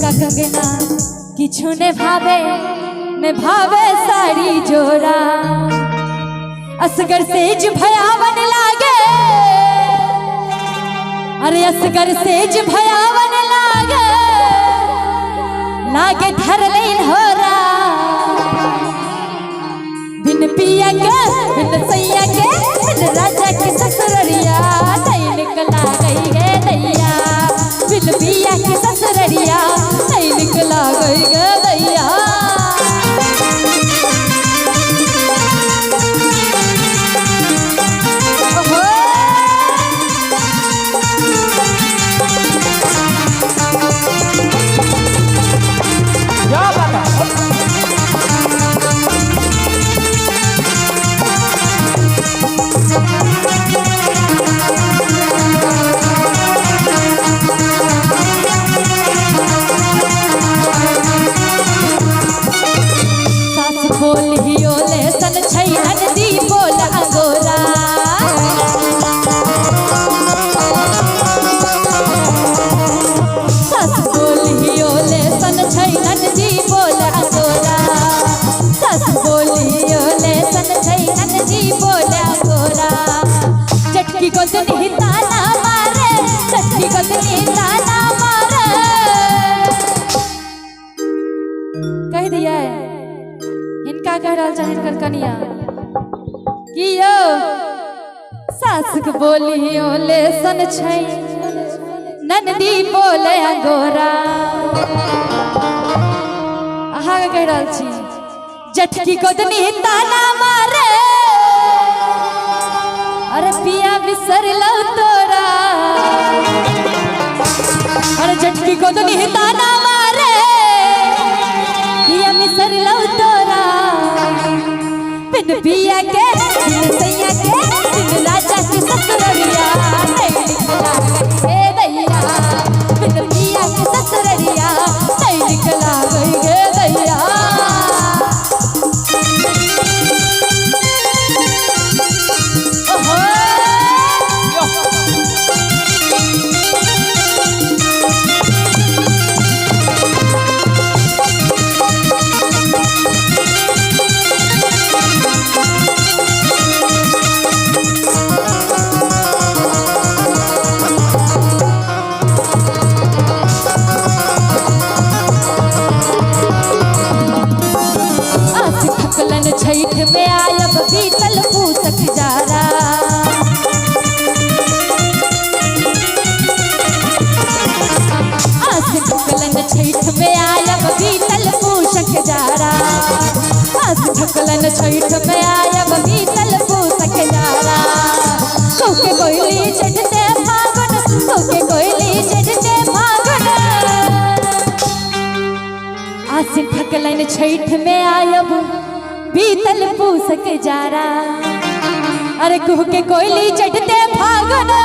का कंगना किछु ने भावे सारी जोरा असगर सेज भयावन लागे अरे असगर सेज भयावन लागे धर लेन होरा बिन पिया के बिन सैया के बिन राजा के ससुररिया नहीं निकला गई है दैया बिन पिया के ससुररिया नहीं निकला गई है दैया कह दिया है इनका कह रहा जान कनिया कि यो सासुक बोली ओले सन छै ननदी बोले अंगोरा आहा कह रहा छी जठकी गोदनी ताना मारे अरे पिया बिसर लौ तोरा अरे जठकी गोदनी ताना मारे पिया बिसर लौ तोरा बिन पिया के बिन सैया के बिन राजा के ससुररिया नहीं निकला गई हे दैया बिन पिया के ससुररिया नहीं निकला गई हे दैया छैठ में आयब बीतल पूसक जारा आस ठकलन छैठ में आयब बीतल पूसक जारा आस ठकलन छैठ में आयब बीतल पूसक जारा कौके कोयली चढ़ते फागुन कौके कोयली चढ़ते फागुन आस ठकलन छैठ में आयब बीतल पूसक जारा अरे कुह के कोयली चढ़ते फागुन